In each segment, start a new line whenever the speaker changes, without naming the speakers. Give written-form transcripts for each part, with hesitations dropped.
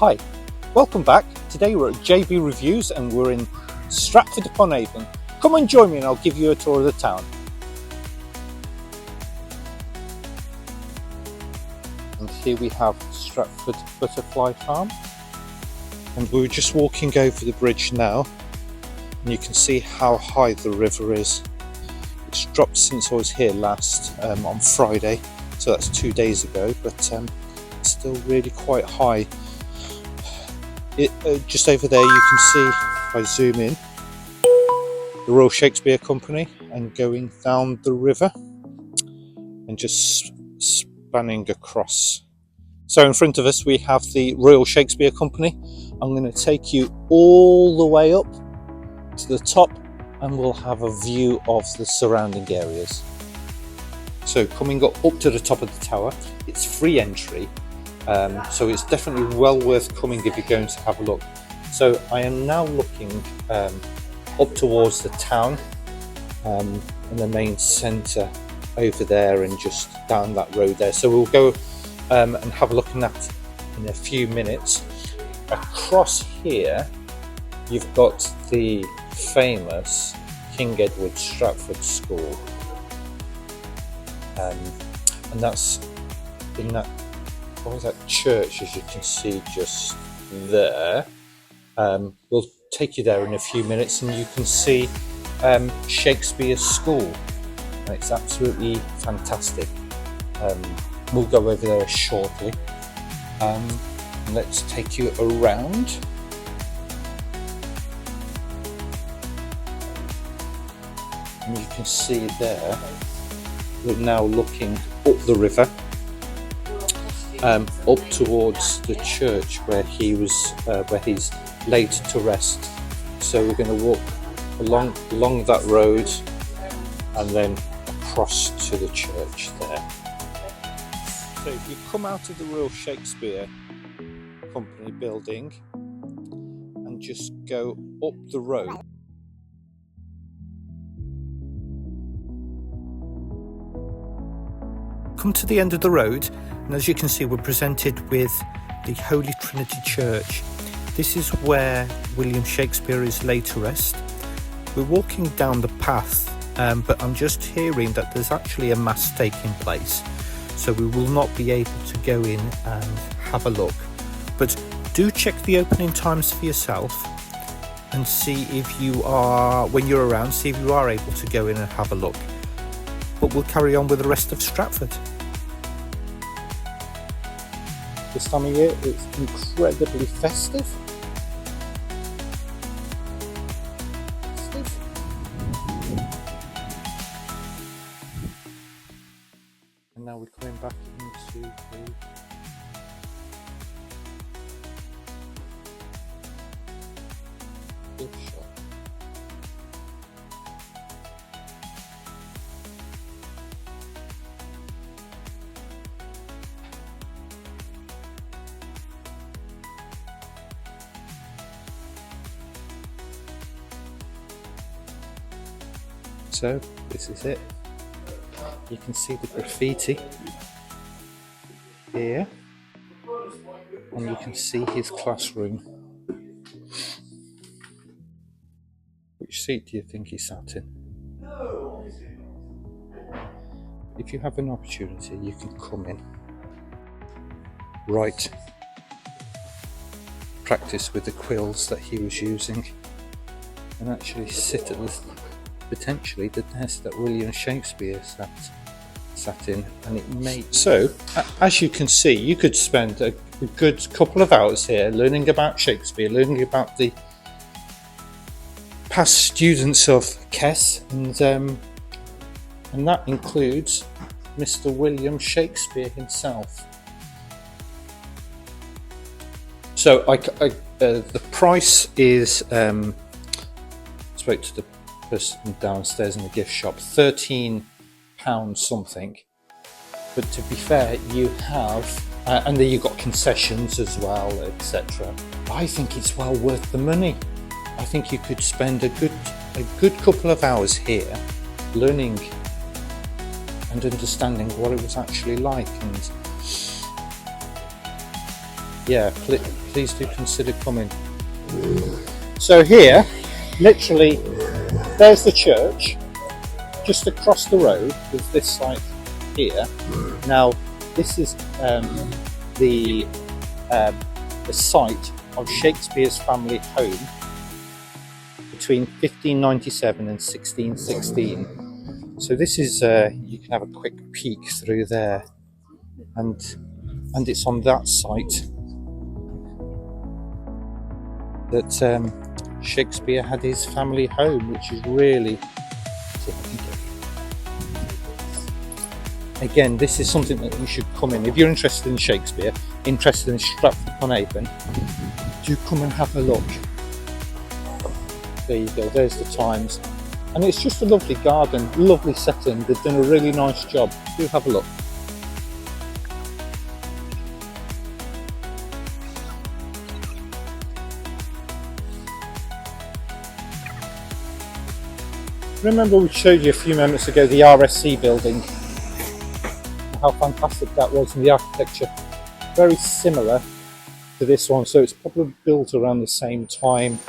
Hi, welcome back. Today we're at JB Reviews and we're in Stratford-Upon-Avon. Come and join me and I'll give you a tour of the town. And here we have Stratford Butterfly Farm. And we were just walking over the bridge now and you can see how high the river is. It's dropped since I was here last on Friday, so that's 2 days ago, but it's still really quite high. Just over there you can see, if I zoom in, the Royal Shakespeare Company and going down the river and just spanning across. So in front of us we have the Royal Shakespeare Company. I'm going to take you all the way up to the top and we'll have a view of the surrounding areas. So coming up to the top of the tower, it's free entry. So it's definitely well worth coming if you're going to have a look. So I am now looking up towards the town and the main centre over there and just down that road there. So we'll go and have a look at that in a few minutes. Across here you've got the famous King Edward Stratford School, and that's in that church, as you can see just there. We'll take you there in a few minutes and you can see Shakespeare's school, and it's absolutely fantastic. We'll go over there shortly. Let's take you around. And you can see there, we're now looking up the river, up towards the church where he's laid to rest. So we're going to walk along that road and then across to the church there. So if you come out of the Royal Shakespeare Company building and just go up the road, come to the end of the road, and as you can see we're presented with the Holy Trinity Church. This is where William Shakespeare is laid to rest. We're walking down the path, but I'm just hearing that there's actually a mass taking place, so we will not be able to go in and have a look. But do check the opening times for yourself and see if you are, when you're around, see if you are able to go in and have a look. But we'll carry on with the rest of Stratford. This time of year it's incredibly festive. And now we're coming back into the gift shop. So this is it. You can see the graffiti here, and you can see his classroom. Which seat do you think he sat in? If you have an opportunity, you can come in, write, practice with the quills that he was using, and actually sit at this, potentially the desk that William Shakespeare sat in, and it made. So as you can see, you could spend a good couple of hours here learning about Shakespeare, learning about the past students of Kess, and that includes Mr. William Shakespeare himself. So the price is, spoke to the person downstairs in the gift shop, £13 something, but to be fair, you have and then you've got concessions as well, etc. I think it's well worth the money. I think you could spend a good couple of hours here learning and understanding what it was actually like, and yeah, please do consider coming. So here, literally, there's the church. Just across the road is this site here. Now, this is the site of Shakespeare's family home between 1597 and 1616. So this is you can have a quick peek through there, and it's on that site that Shakespeare had his family home, which is really, again, this is something that you should come in if you're interested in Shakespeare, interested in Stratford-Upon-Avon. Do come and have a look. There you go, there's the Times, and it's just a lovely garden, lovely setting. They've done a really nice job. Do have a look. Remember we showed you a few moments ago the RSC building, how fantastic that was, and the architecture very similar to this one, so it's probably built around the same time.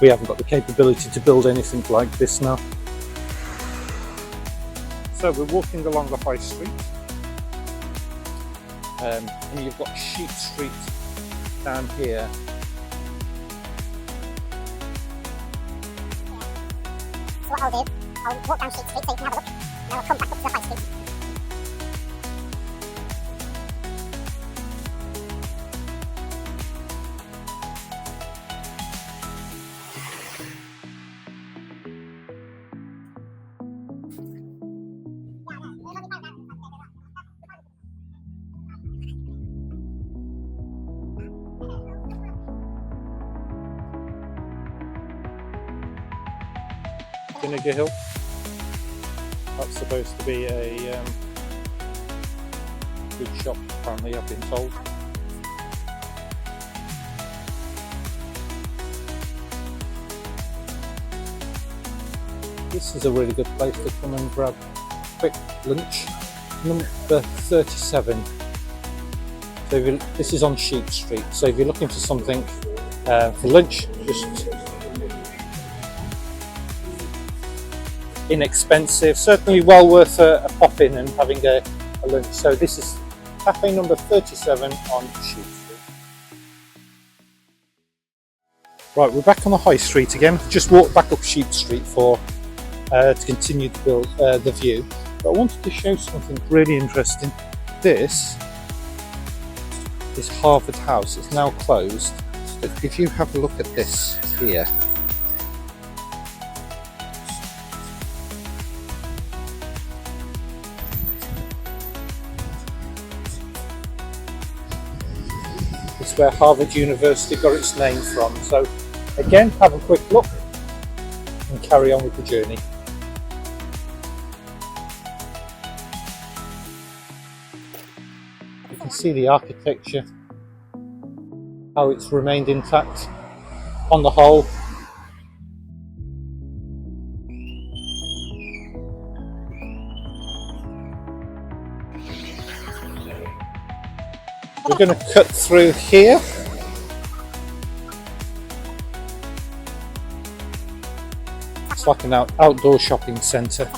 We haven't got the capability to build anything like this now. So we're walking along the high street, and you've got Sheep Street down here.
So what I'll do, I'll walk down Sheep Street so you can have a look, and then I'll come back up to the high street.
Vinegar Hill. That's supposed to be a good shop, apparently, I've been told. This is a really good place to come and grab a quick lunch. Number 37. So this is on Sheep Street. So if you're looking for something for lunch, just inexpensive, certainly well worth a pop in and having a lunch. So this is cafe number 37 on Sheep Street. Right, we're back on the high street again. Just walked back up Sheep Street for to continue the view. But I wanted to show something really interesting. This is Harvard House. It's now closed. So if you have a look at this here, it's where Harvard University got its name from. So again, have a quick look and carry on with the journey. You can see the architecture, how it's remained intact on the whole. We're going to cut through here. It's like an outdoor shopping centre.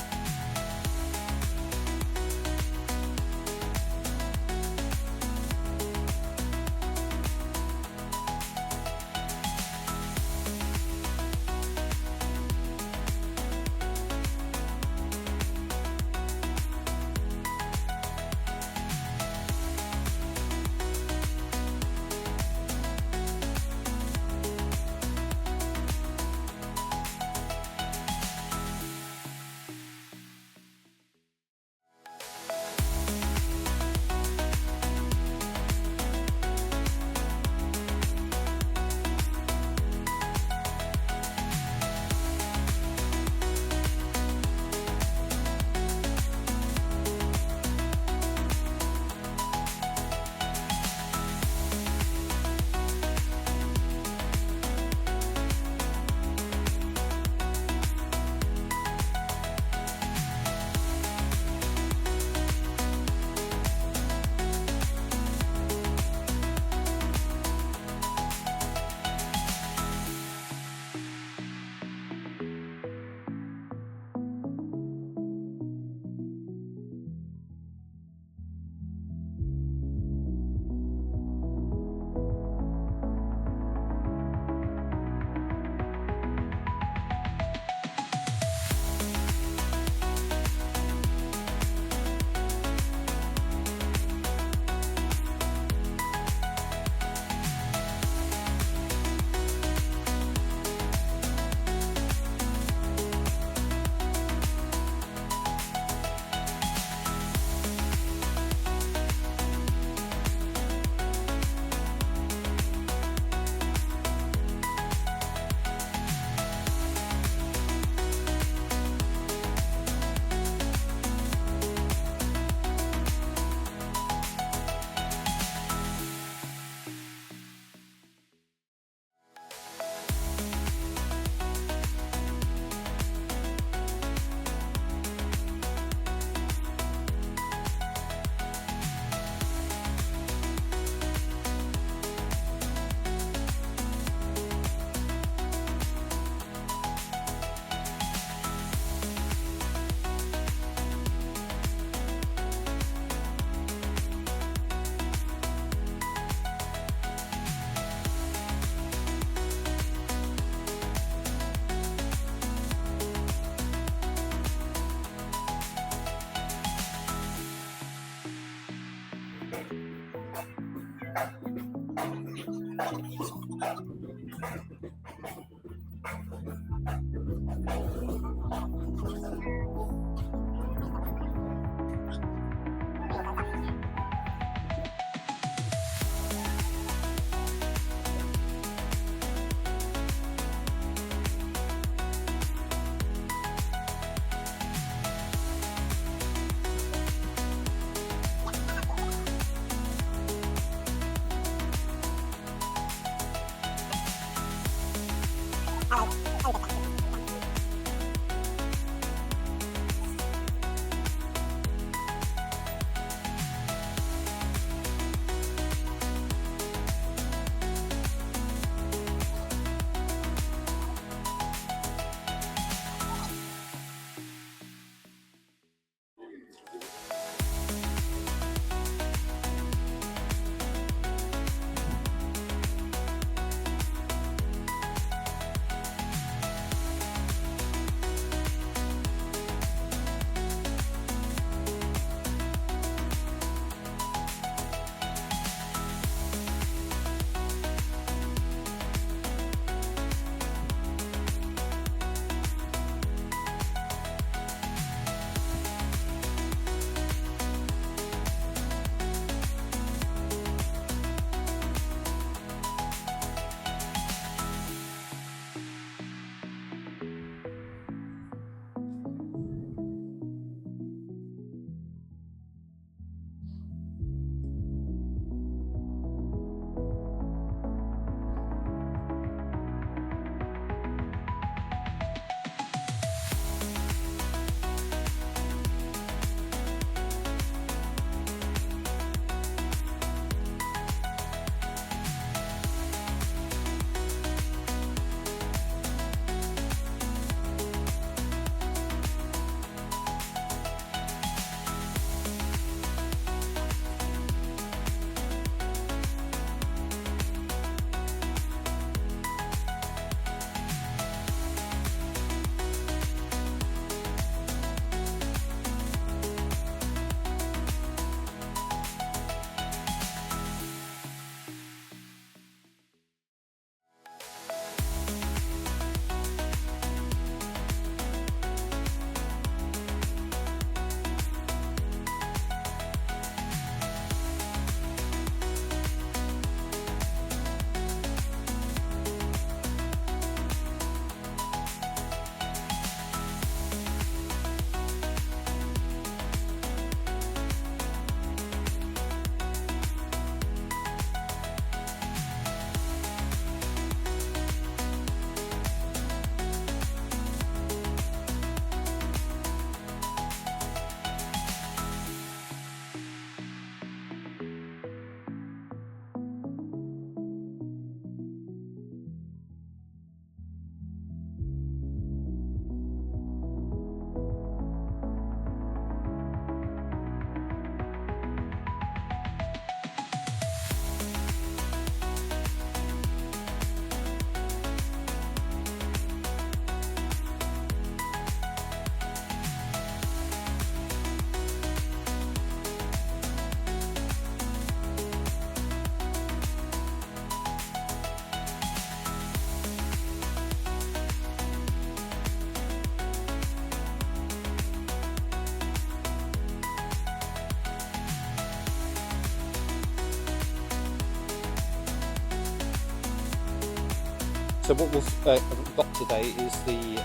So what we've got today is the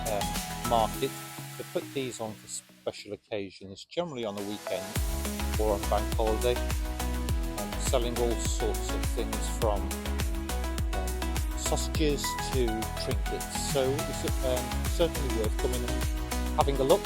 market. They put these on for special occasions, generally on a weekend or on bank holiday, selling all sorts of things from sausages to trinkets. So it's certainly worth coming and having a look.